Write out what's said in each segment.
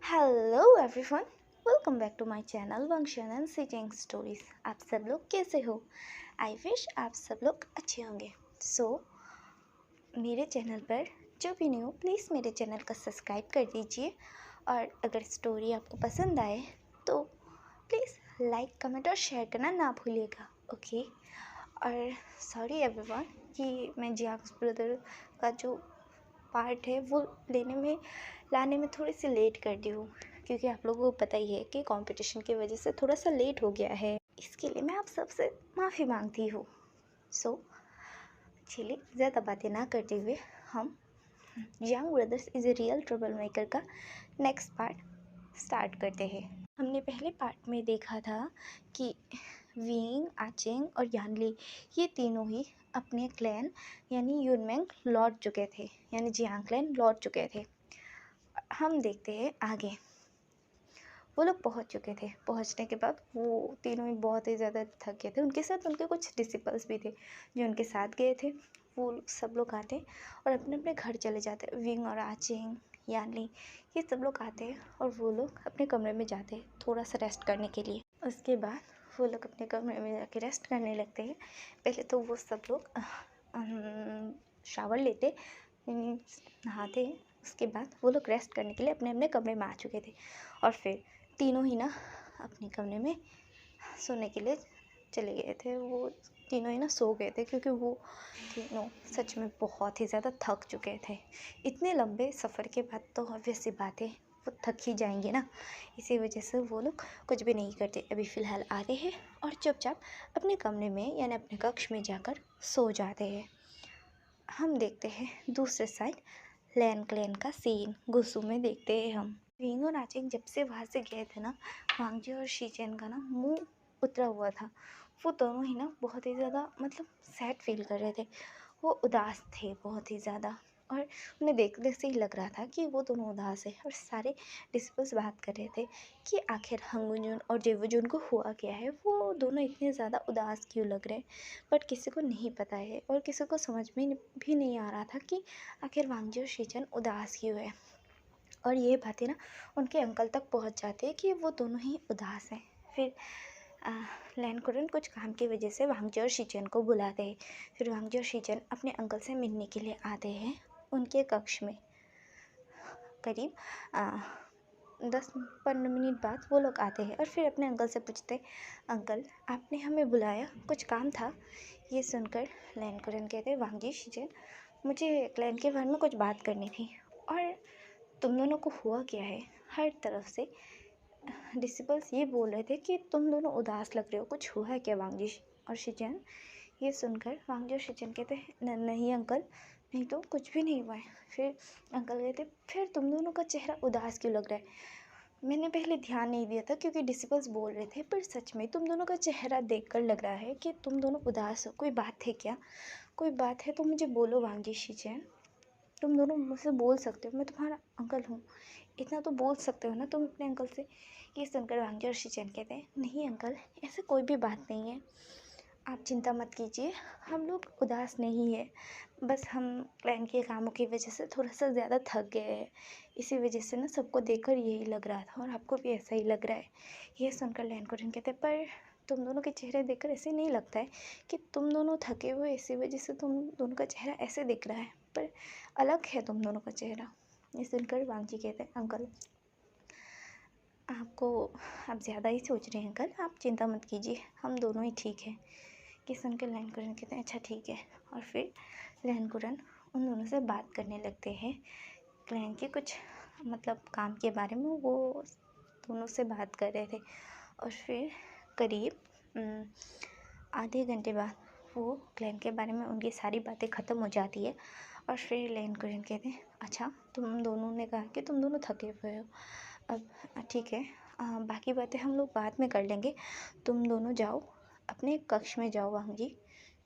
Hello everyone, welcome back to my channel वंशन and sitting stories. आप सब लोग कैसे हो? आई विश आप सब लोग अच्छे होंगे। मेरे चैनल पर जो भी न्यू, प्लीज़ मेरे चैनल का सब्सक्राइब कर दीजिए। और अगर स्टोरी आपको पसंद आए तो प्लीज़ लाइक, कमेंट और शेयर करना ना भूलिएगा। ओके। और सॉरी एवरीवन कि मैं जियाक्स ब्रदर का जो पार्ट है वो लाने में थोड़ी सी लेट कर दी हूँ, क्योंकि आप लोगों को पता ही है कि कंपटीशन की वजह से थोड़ा सा लेट हो गया है। इसके लिए मैं आप सबसे माफ़ी मांगती हूँ। चलिए ज़्यादा बातें ना करते हुए हम young brothers is a real trouble maker का नेक्स्ट पार्ट स्टार्ट करते हैं। हमने पहले पार्ट में देखा था कि विंग, आचेंग और यानली ये तीनों ही अपने क्लैन यानी यूनमेंग लौट चुके थे, यानी जियांग क्लैन लौट चुके थे। हम देखते हैं आगे। वो लोग पहुंच चुके थे। पहुंचने के बाद वो तीनों ही बहुत ही ज़्यादा थक गए थे। उनके साथ उनके कुछ डिसिपल्स भी थे जो उनके साथ गए थे। वो सब लोग आते और अपने अपने घर चले जाते। विंग और आचेंग, यानली, ये सब लोग आते और वो लोग अपने कमरे में जाते थोड़ा सा रेस्ट करने के लिए। उसके बाद वो लोग अपने कमरे में जाके रेस्ट करने लगते हैं। पहले तो वो सब लोग शावर लेते, नहाते। उसके बाद वो लोग रेस्ट करने के लिए अपने अपने कमरे में आ चुके थे। और फिर तीनों ही ना अपने कमरे में सोने के लिए चले गए थे। वो तीनों ही ना सो गए थे, क्योंकि वो तीनों सच में बहुत ही ज़्यादा थक चुके थे। इतने लंबे सफ़र के बाद तो ऑब्वियस सी बात है वो थक ही जाएंगे ना। इसी वजह से वो लोग कुछ भी नहीं करते। अभी फ़िलहाल आते हैं और चुपचाप अपने कमरे में यानी अपने कक्ष में जाकर सो जाते हैं। हम देखते हैं दूसरे साइड लैन क्लैन का सीन गुस्सू में देखते हैं हम। रिंग और आचिंग जब से वहाँ से गए थे ना, वांगजी और शीचेन का ना मुंह उतरा हुआ था। वो दोनों ही ना बहुत ही ज़्यादा मतलब सैड फील कर रहे थे। वो उदास थे बहुत ही ज़्यादा, और उन्हें देखने से ही लग रहा था कि वो दोनों उदास है। और सारे डिस्पल्स बात कर रहे थे कि आखिर हंगुंजुन और जेवुजुन को हुआ क्या है, वो दोनों इतने ज़्यादा उदास क्यों लग रहे हैं। बट किसी को नहीं पता है और किसी को समझ में भी नहीं आ रहा था कि आखिर वांगजी और शीचेन उदास क्यों है। और ये बातें ना उनके अंकल तक पहुंच जाती है कि वो दोनों ही उदास हैं। फिर लैन कुरन कुछ काम की वजह से वांगजी और शीचेन को बुलाते हैं। फिर वांगजी और शीचेन अपने अंकल से मिलने के लिए आते हैं उनके कक्ष में। करीब 10-15 मिनट बाद वो लोग आते हैं और फिर अपने अंकल से पूछते, अंकल आपने हमें बुलाया, कुछ काम था? ये सुनकर लैन कुरन कहते, वांगजी, शीचेन, मुझे क्लैन के बारे में कुछ बात करनी थी। और तुम दोनों को हुआ क्या है? हर तरफ से डिसिपल्स ये बोल रहे थे कि तुम दोनों उदास लग रहे हो, कुछ हुआ है क्या वांगजी और शीचेन? ये सुनकर वांगजी और शीचेन कहते नहीं अंकल, नहीं तो कुछ भी नहीं हुआ है। फिर अंकल कहते, फिर तुम दोनों का चेहरा उदास क्यों लग रहा है? मैंने पहले ध्यान नहीं दिया था क्योंकि डिसिपल्स बोल रहे थे, पर सच में तुम दोनों का चेहरा देखकर लग रहा है कि तुम दोनों उदास हो। कोई बात है क्या? कोई बात है तो मुझे बोलो वांगजी, शीचेन, तुम दोनों मुझसे बोल सकते हो, मैं तुम्हारा अंकल हूँ, इतना तो बोल सकते हो ना तुम अपने अंकल से। ये सुनकर वांगजी और शीचेन कहते हैं, नहीं अंकल, ऐसा कोई भी बात नहीं है, आप चिंता मत कीजिए, हम लोग उदास नहीं है, बस हम क्लैन के कामों की वजह से थोड़ा सा ज़्यादा थक गए हैं। इसी वजह से ना सबको देखकर यही लग रहा था और आपको भी ऐसा ही लग रहा है। ये सुनकर लैन कुरन कहते, पर तुम दोनों के चेहरे देखकर ऐसे नहीं लगता है कि तुम दोनों थके हुए, इसी वजह से तुम दोनों का चेहरा ऐसे दिख रहा है, पर अलग है तुम दोनों का चेहरा। ये सुनकर वांगजी कहते हैं, अंकल आप ज़्यादा ही सोच रहे हैं अंकल, आप चिंता मत कीजिए, हम दोनों ही ठीक हैं। ये सुनकर लैन कुरन कहते हैं, अच्छा ठीक है। और फिर लैन कुरन उन दोनों से बात करने लगते हैं क्लैन के कुछ मतलब काम के बारे में। वो दोनों से बात कर रहे थे और फिर करीब आधे घंटे बाद वो क्लैन के बारे में उनकी सारी बातें ख़त्म हो जाती है। और फिर लैन कुरन कहते हैं, अच्छा तुम दोनों ने कहा कि तुम दोनों थके हुए हो, अब ठीक है, बाकी बातें हम लोग बाद में कर लेंगे, तुम दोनों जाओ अपने कक्ष में जाओ। वांगजी,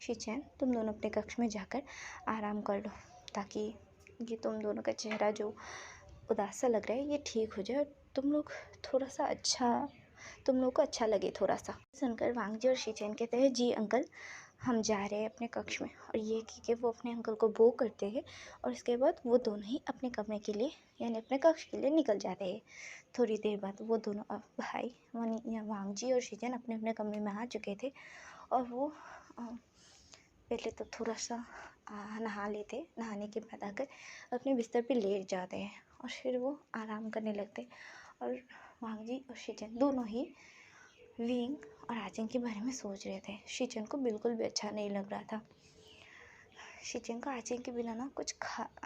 शीचेन, तुम दोनों अपने कक्ष में जाकर आराम कर लो, ताकि ये तुम दोनों का चेहरा जो उदास सा लग रहा है ये ठीक हो जाए और तुम लोग थोड़ा सा अच्छा, तुम लोग को अच्छा लगे थोड़ा सा। सुनकर वांगजी और शीचेन कहते हैं, जी अंकल, हम जा रहे हैं अपने कक्ष में, और ये कि वो अपने अंकल को बो करते हैं और उसके बाद वो दोनों ही अपने कमरे के लिए यानी अपने कक्ष के लिए निकल जाते हैं। थोड़ी देर बाद वो दोनों भाई यानी वांगजी और शीजन अपने अपने कमरे में आ चुके थे, और वो पहले तो थोड़ा सा नहा लेते, नहाने के बाद आकर अपने बिस्तर पे लेट जाते हैं और फिर वो आराम करने लगते। और वांगजी और शीजन दोनों ही विंग और आजिंग के बारे में सोच रहे थे। शीजन को बिल्कुल भी अच्छा नहीं लग रहा था। शीजन को आजिंग के बिना ना कुछ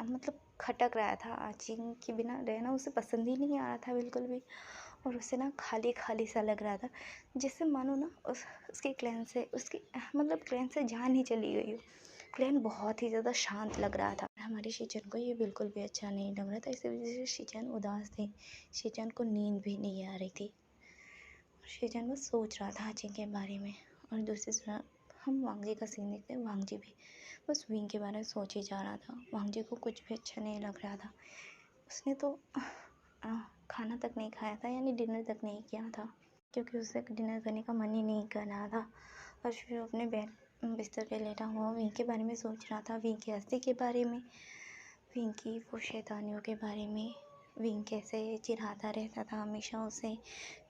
मतलब खटक रहा था। आजिंग के बिना रहना उसे पसंद ही नहीं आ रहा था बिल्कुल भी, और उसे ना खाली खाली सा लग रहा था, जैसे मानो ना उसके क्लैन से मतलब क्लैन से जान ही चली गई हो। क्लैन बहुत ही ज़्यादा शांत लग रहा था। हमारी शीजन को ये बिल्कुल भी अच्छा नहीं लग रहा था। इसी वजह से शीजन उदास थी। शीजन को नींद भी नहीं आ रही थी। शीजन बस सोच रहा था आजिंग के बारे में। और दूसरी तरफ हम वांगजी का सीन देखते हैं। वांगजी भी बस विंग के बारे में सोच ही जा रहा था। वांगजी को कुछ भी अच्छा नहीं लग रहा था। उसने तो खाना तक नहीं खाया था, यानी डिनर तक नहीं किया था, क्योंकि उसे डिनर करने का मन ही नहीं कर रहा था। और फिर अपने बिस्तर पे लेटा हुआ विंग के बारे में सोच रहा था, विंग की हस्ती के बारे में, विंग की वो शैतानियों के बारे में, विंग कैसे चिढ़ाता रहता था हमेशा उसे,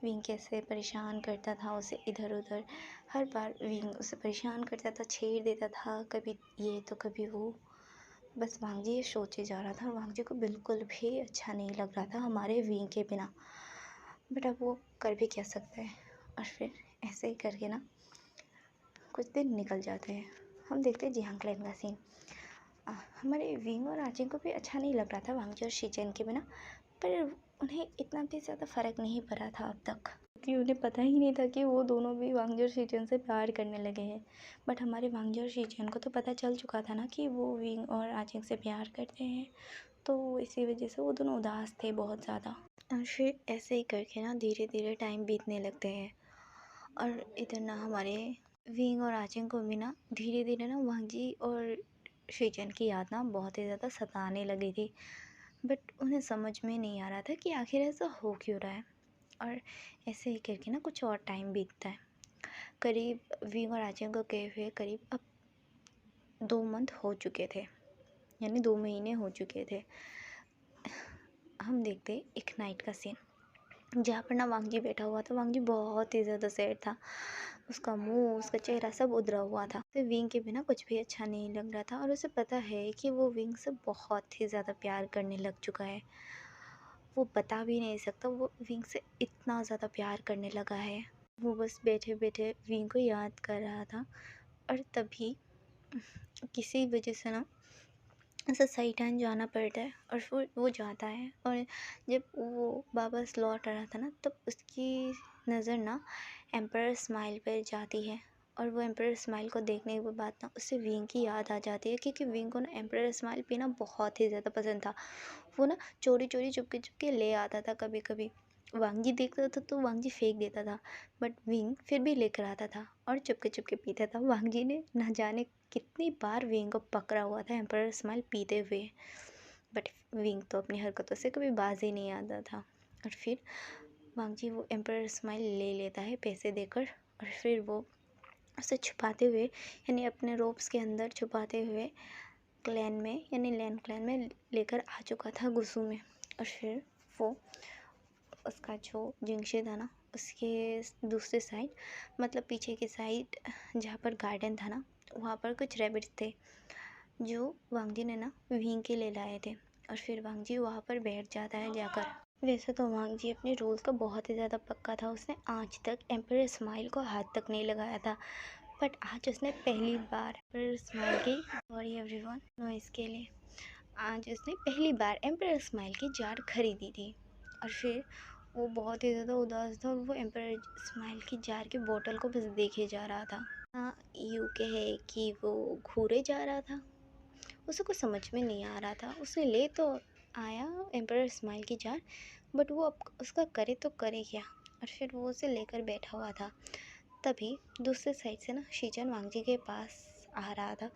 विंग कैसे परेशान करता था उसे इधर उधर। हर बार विंग उसे परेशान करता था, छेड़ देता था, कभी ये तो कभी वो। बस वांगजी ये सोचे जा रहा था, और वांगजी को बिल्कुल भी अच्छा नहीं लग रहा था हमारे विंग के बिना। बट अब वो कर भी क्या सकता है। और फिर ऐसे ही करके ना कुछ दिन निकल जाते हैं। हम देखते हैं जियांग क्लैन का सीन। हमारे विंग और आजिंग को भी अच्छा नहीं लग रहा था वांगजी और शीजन के बिना, पर उन्हें इतना भी ज़्यादा फ़र्क नहीं पड़ा था अब तक, क्योंकि उन्हें पता ही नहीं था कि वो दोनों भी वांगजी और शीजन से प्यार करने लगे हैं। बट हमारे वांगजी और शीजन को तो पता चल चुका था ना कि वो विंग और आजिंग से प्यार करते हैं, तो इसी वजह से वो दोनों उदास थे बहुत ज़्यादा। और फिर ऐसे ही करके ना धीरे धीरे टाइम बीतने लगते हैं, और इधर ना हमारे विंग और आजिंग को भी ना धीरे धीरे ना वांगजी और शीजन की याद ना बहुत ही ज़्यादा सताने लगी थी। बट उन्हें समझ में नहीं आ रहा था कि आखिर ऐसा हो क्यों रहा है। और ऐसे ही करके ना कुछ और टाइम बीतता है। करीब विंग और आजिंग को गए हुए करीब अब 2 मंथ हो चुके थे, यानी 2 महीने हो चुके थे। हम देखते एक नाइट का सीन, जहाँ पर ना वांगजी बैठा हुआ था। वांगजी बहुत ही ज़्यादा सैड था। उसका मुंह, उसका चेहरा सब उधरा हुआ था। तो विंग के बिना कुछ भी अच्छा नहीं लग रहा था, और उसे पता है कि वो विंग से बहुत ही ज़्यादा प्यार करने लग चुका है। वो बता भी नहीं सकता, वो विंग से इतना ज़्यादा प्यार करने लगा है। वो बस बैठे बैठे विंग को याद कर रहा था, और तभी किसी वजह से ना ऐसा सही टाइम जाना पड़ता है, और फिर वो जाता है। और जब वो वापस लौट रहा था ना, तब उसकी नज़र ना एम्पर स्माइल पर जाती है, और वो एम्पर स्माइल को देखने के बाद ना उससे विंग की याद आ जाती है, क्योंकि विंग को ना एम्पर स्माइल पीना बहुत ही ज़्यादा पसंद था। वो ना चोरी चोरी चुपके चुपके ले आता था। कभी कभी वांगजी देखता था तो वांगजी फेंक देता था, बट विंग फिर भी लेकर आता था और चुपके चुपके पीता था। वांगजी ने ना जाने कितनी बार विंग को पकड़ा हुआ था एम्पर स्माइल पीते हुए, बट विंग तो अपनी हरकतों से कभी बाज ही नहीं आता था। और फिर वांगजी वो एम्पर स्माइल ले लेता है पैसे देकर, और फिर वो उसे छुपाते हुए, यानी अपने रोब्स के अंदर छुपाते हुए क्लैन में, यानी लैन क्लैन में लेकर आ चुका था गुस्सू में। और फिर वो उसका जो जिंगशे था ना, उसके दूसरे साइड, मतलब पीछे की साइड जहाँ पर गार्डन था ना, वहाँ पर कुछ रैबिट्स थे जो वांगजी ने ना विंग के ले लाए थे। और फिर वांगजी वहाँ पर बैठ जाता है जाकर। वैसे तो वांगजी अपने रूल्स का बहुत ही ज़्यादा पक्का था। उसने आज तक एम्पर स्माइल को हाथ तक नहीं लगाया था, बट आज उसने पहली बार एम्पर स्माइल की, सॉरी एवरीवन नॉइस के लिए, आज उसने पहली बार एम्पर स्माइल की जार खरीदी थी। और फिर वो बहुत ही ज़्यादा उदास था, और वो एम्पर स्माइल की जार की बोतल को बस देखे जा रहा था। हाँ, यूँ कहे कि वो घूरे जा रहा था। उसे कुछ समझ में नहीं आ रहा था। उसने ले तो आया एम्पर स्माइल की जार, बट वो अब उसका करे तो करे क्या। और फिर वो उसे लेकर बैठा हुआ था। तभी दूसरे साइड से ना शीजन वांगजी के पास आ रहा था।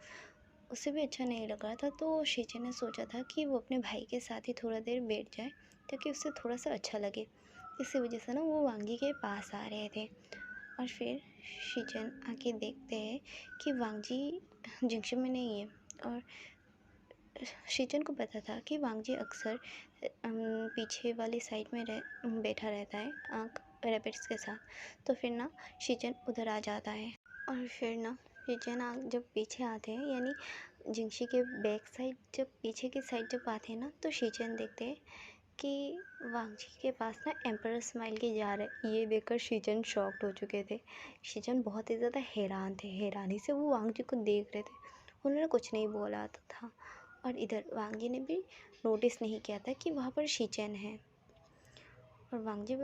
उसे भी अच्छा नहीं लग रहा था, तो शीजन ने सोचा था कि वो अपने भाई के साथ ही थोड़ा देर बैठ जाए, ताकि उससे थोड़ा सा अच्छा लगे। इसी वजह से ना वो वांगजी के पास आ रहे थे। और फिर शीचन आके देखते हैं कि वांग जी जंक्शन में नहीं है। और शीचन को पता था कि वांग जी अक्सर पीछे वाली साइड में बैठा रहता है रैबिट्स के साथ। तो फिर ना शीचन उधर आ जाता है। और फिर ना शीचन जब पीछे आते हैं, यानी जिंगशी के बैक साइड, जब पीछे की साइड जब आते हैं ना, तो शीचन देखते हैं कि वांग जी के पास ना एम्परर स्माइल की जार है। ये देखकर शीचन शॉक्ड हो चुके थे। शीचन बहुत ही ज़्यादा हैरान थे, हैरानी से वो वांग जी को देख रहे थे। उन्होंने कुछ नहीं बोला था। और इधर वांग जी ने भी नोटिस नहीं किया था कि वहाँ पर शीचन है। और वांग जी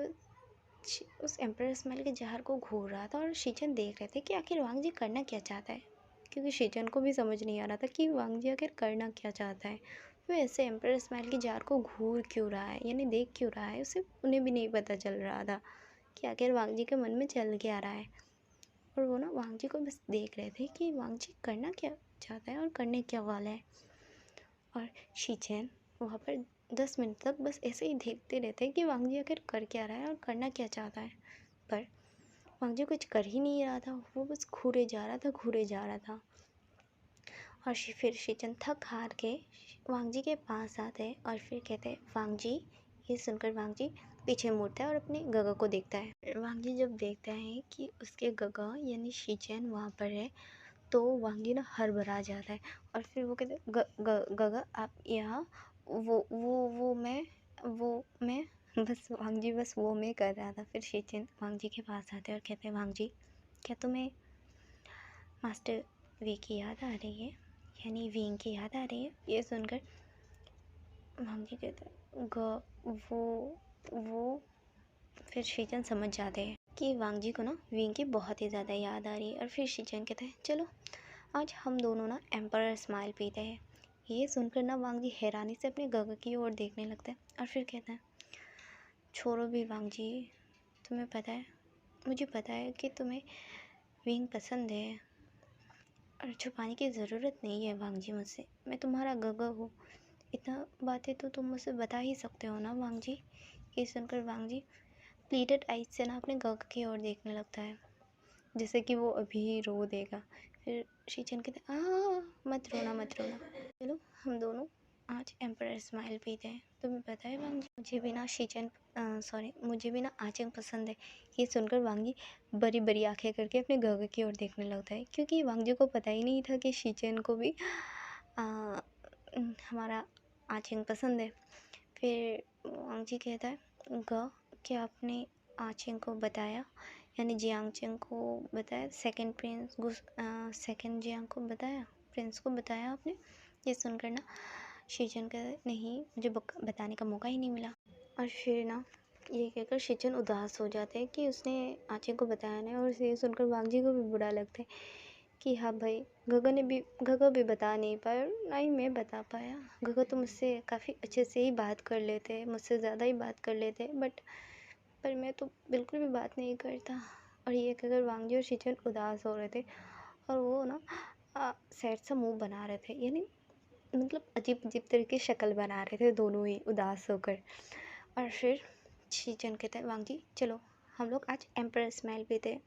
उस एम्परर स्माइल के जार को घूर रहा था और शीचन देख रहे थे कि आखिर वांग जी करना क्या चाहता है, क्योंकि शीचन को भी समझ नहीं आ रहा था कि वांग जी आखिर करना क्या चाहता है। वो ऐसे एम्परर स्माइल की जार को घूर क्यों रहा है, यानी देख क्यों रहा है, उसे उन्हें भी नहीं पता चल रहा था कि आखिर वांग जी के मन में चल क्या रहा है। और वो ना वांग जी को बस देख रहे थे कि वांग जी करना क्या चाहता है और करने क्या वाला है। और शीचेन वहाँ पर 10 मिनट तक बस ऐसे ही देखते रहते कि वांग जी आखिर कर क्या रहा है और करना क्या चाहता है। पर वांग जी कुछ कर ही नहीं रहा था, वो बस घूरे जा रहा था, घूरे जा रहा था। और फिर शीचन थक हार के वांग जी के पास आते हैं और फिर कहते हैं वांग जी। ये सुनकर वांग जी पीछे मुड़ता है और अपने गगा को देखता है। वांग जी जब देखता है कि उसके गगा यानी शीचेन वहाँ पर है, तो वांग जी ना हड़बड़ा जाता है। और फिर वो कहते गगा आप यहाँ, वो मैं बस वांग जी बस वो मैं कर रहा था। फिर शीचेन वांग जी के पास आते हैं और कहते हैं वांग जी, क्या तुम्हें मास्टर वी की याद आ रही है, यानी विंग की याद आ रही है। ये सुनकर वांग जी कहते हैं वो फिर शीचन समझ जाते हैं कि वांग जी को ना विंग की बहुत ही ज़्यादा याद आ रही है। और फिर शीचन कहते हैं चलो आज हम दोनों ना एम्परर स्माइल पीते हैं। ये सुनकर ना वांग जी हैरानी से अपने गगा की ओर देखने लगता है। और फिर कहते हैं छोड़ो भी वांग जी, तुम्हें पता है, मुझे पता है कि तुम्हें विंग पसंद है और छुपाने की ज़रूरत नहीं है वांग जी मुझसे, मैं तुम्हारा गगा हूँ। इतना बातें तो तुम मुझसे बता ही सकते हो ना वांग जी। ये सुनकर वांग जी प्लीटेड आइज से ना अपने गगा की ओर देखने लगता है, जैसे कि वो अभी रो देगा। फिर शीचन कहते मत रोना मत रोना, चलो हम दोनों आज एम्परर स्माइल पीते हैं। तुम्हें पता है वांग जी, मुझे भी ना आचंग पसंद है। ये सुनकर वांग जी बड़ी बड़ी आंखें करके अपने गगा की ओर देखने लगता है, क्योंकि वांग जी को पता ही नहीं था कि शीचेन को भी हमारा आचंग पसंद है। फिर वांग जी कहता है क्या आपने आचेंग को बताया, यानी जियांगचेंग को बताया, सेकंड जियांग को बताया, प्रिंस को बताया आपने। ये सुनकर ना शीचन का नहीं, मुझे बताने का मौका ही नहीं मिला। और फिर ना ये कहकर शीचन उदास हो जाते हैं कि उसने आचेंग को बताया नहीं। और ये सुनकर वांग जी को भी बुरा लगता है कि हाँ भाई, गगा भी बता नहीं पाया, ना ही मैं बता पाया। गगा तो मुझसे काफ़ी अच्छे से ही बात कर लेते हैं, मुझसे ज़्यादा ही बात कर लेते हैं, पर मैं तो बिल्कुल भी बात नहीं करता। और ये कहकर वांग जी और शीचन उदास हो रहे थे और वो ना सैड सा मुंह बना रहे थे, यानी मतलब अजीब अजीब तरह की शक्ल बना रहे थे दोनों ही उदास होकर। और फिर शीचन कहता है वांग जी चलो हम लोग आज एम्परर स्माइल पीते हैं।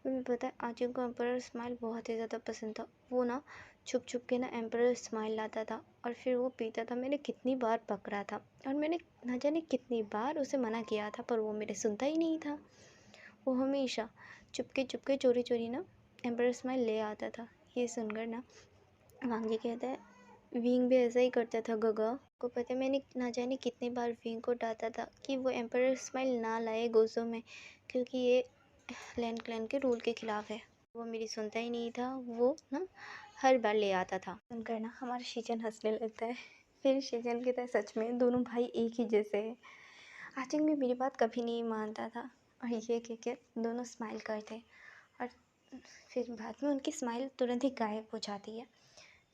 तुम्हें पता है आचंग को एम्परर स्माइल बहुत ही ज़्यादा पसंद था। वो ना छुप छुप के ना एम्परर स्माइल लाता था और फिर वो पीता था। मैंने कितनी बार पकड़ा था और मैंने न जाने कितनी बार उसे मना किया था, पर वो मेरे सुनता ही नहीं था। वो हमेशा चुपके चोरी चोरी ना एम्परर स्माइल ले आता था। ये सुनकर ना वांग जी कहता है विंग भी ऐसा ही करता था गगा को पता है, मैंने ना जाने कितनी बार विंग को डांटा था कि वो एम्परर स्माइल ना लाए गोज़ो में, क्योंकि ये लैंड क्लैन के रूल के ख़िलाफ़ है। वो मेरी सुनता ही नहीं था, वो ना हर बार ले आता था। सुनकर ना हमारा शीचन हंसने लगता है। फिर शीचन कहता है सच में दोनों भाई एक ही जैसे हैं। आचंग भी मेरी बात कभी नहीं मानता था। और ये कह के दोनों स्माइल करते और फिर बाद में उनकी स्माइल तुरंत ही गायब हो जाती है,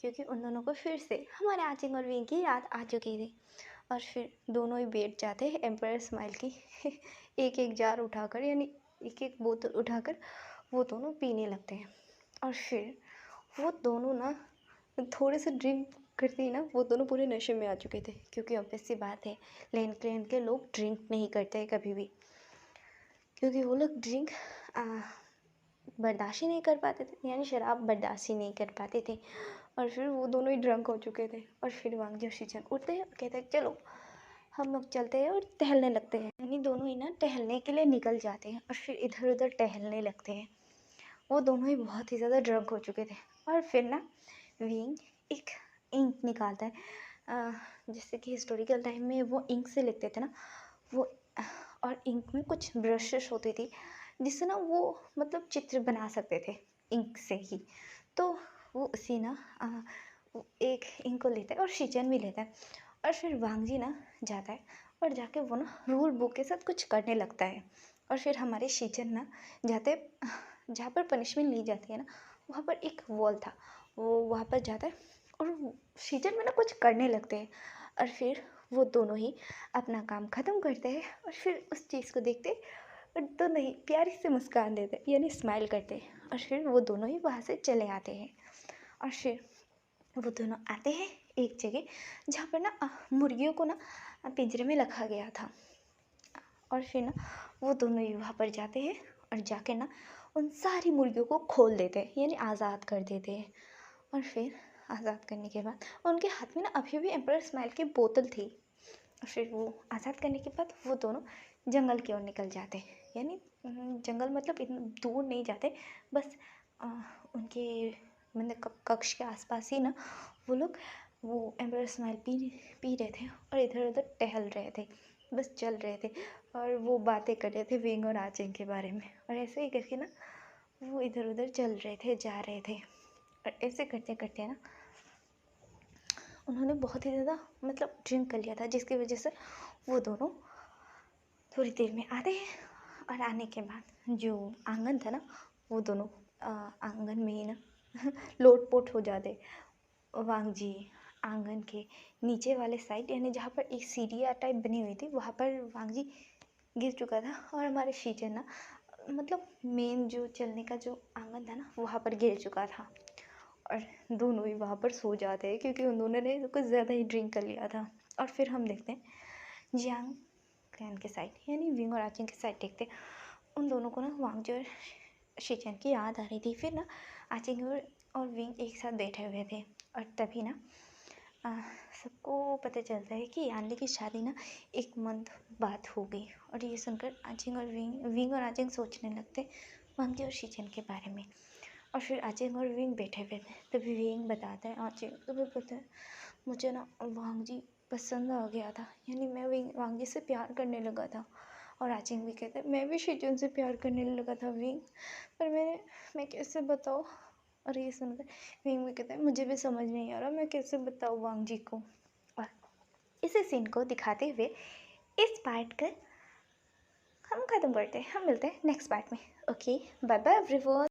क्योंकि उन दोनों को फिर से हमारे आचंग और विंग की याद आ चुकी थी। और फिर दोनों ही बैठ जाते हैं एम्पायर स्माइल की एक एक जार उठाकर, यानी एक एक बोतल उठाकर वो दोनों पीने लगते हैं। और फिर वो दोनों ना थोड़े से ड्रिंक करते ही ना वो दोनों पूरे नशे में आ चुके थे, क्योंकि ऑब्वियस सी बात है लैंड क्लैन के लोग ड्रिंक नहीं करते हैं कभी भी, क्योंकि वो लोग ड्रिंक बर्दाश्त ही नहीं कर पाते थे, यानी शराब बर्दाश्त ही नहीं कर पाते थे। और फिर वो दोनों ही ड्रंक हो चुके थे। और फिर वांगजी और शीचन उठते हैं और कहते हैं चलो हम लोग चलते हैं और टहलने लगते हैं। यानी दोनों ही ना टहलने के लिए निकल जाते हैं और फिर इधर उधर टहलने लगते हैं। वो दोनों ही बहुत ही ज़्यादा ड्रंक हो चुके थे। और फिर ना विंग एक इंक निकालता है, जैसे कि हिस्टोरिकल टाइम में वो इंक से लिखते थे ना, वो और इंक में कुछ ब्रशेस होती थी जिससे ना वो मतलब चित्र बना सकते थे इंक से ही। तो वो उसी ना वो एक इंक को लेता है और शीचन भी लेता है। और फिर वांगजी ना जाता है और जाके वो ना रूल बुक के साथ कुछ करने लगता है। और फिर हमारे शीचन ना जाते, जहाँ पर पनिशमेंट ली जाती है ना, वहाँ पर एक वॉल था, वो वहाँ पर जाता है और शीचन में ना कुछ करने लगते हैं। और फिर वो दोनों ही अपना काम ख़त्म करते हैं और फिर उस चीज़ को देखते और दोनों ही प्यारी से मुस्कान देते यानी स्माइल करते हैं। और फिर वो दोनों ही वहाँ से चले आते हैं। और फिर वो दोनों आते हैं एक जगह जहाँ पर ना मुर्गियों को ना पिंजरे में रखा गया था। और फिर ना वो दोनों ही वहाँ पर जाते हैं और जाके ना उन सारी मुर्गियों को खोल देते हैं, यानी आज़ाद कर देते हैं। और फिर आज़ाद करने के बाद उनके हाथ में ना अभी भी एम्परर स्माइल की बोतल थी। और फिर वो आज़ाद करने के बाद वो दोनों जंगल की ओर निकल जाते हैं, यानी जंगल मतलब इतना दूर नहीं जाते, बस उनके मतलब कक्ष के आसपास ही ना वो लोग वो एम्परर स्माइल पी रहे थे और इधर उधर टहल रहे थे, बस चल रहे थे। और वो बातें कर रहे थे विंग और आचिंग के बारे में। और ऐसे ही करके ना वो इधर उधर चल रहे थे, जा रहे थे। और ऐसे करते करते ना उन्होंने बहुत ही ज़्यादा मतलब ड्रिंक कर लिया था, जिसकी वजह से वो दोनों थोड़ी देर में आते हैं। और आने के बाद जो आंगन था ना, वो दोनों आंगन में ही ना लोट-पोट हो जाते। वांगजी आंगन के नीचे वाले साइड, यानी जहाँ पर एक सीढ़ियाँ टाइप बनी हुई थी, वहाँ पर वांगजी गिर चुका था। और हमारे शीचन ना मतलब मेन जो चलने का जो आंगन था ना, वहाँ पर गिर चुका था। और दोनों ही वहाँ पर सो जाते हैं क्योंकि उन दोनों ने कुछ ज़्यादा ही ड्रिंक कर लिया था। और फिर हम देखते हैं जियांग क्लैन के साइड, यानी विंग और आचिंग के साइड देखते हैं। उन दोनों को ना वांगजी और शीचन की याद आ रही थी। फिर ना आचिंग और विंग एक साथ बैठे हुए थे और तभी ना सबको पता चलता है कि यानली की शादी ना एक मंथ बाद हो गई। और ये सुनकर आचिंग और विंग और आचिंग सोचने लगते वांगजी और शीचन के बारे में। और फिर आचिंग और विंग बैठे हुए थे, तभी विंग बताता है आचिंग तुम्हें पता है मुझे ना वांगजी पसंद आ गया था, यानी मैं वांगजी से प्यार करने लगा था। और आचिंग भी कहते मैं भी शीचन से प्यार करने लगा था विंग, पर मैं कैसे बताऊँ। और ये सुनकर विंग भी कहता है मुझे भी समझ नहीं आ रहा मैं कैसे बताऊँ वांगजी को। और इसी सीन को दिखाते हुए इस पार्ट का हम ख़त्म करते हैं। हम मिलते हैं नेक्स्ट पार्ट में। Okay, bye bye everyone.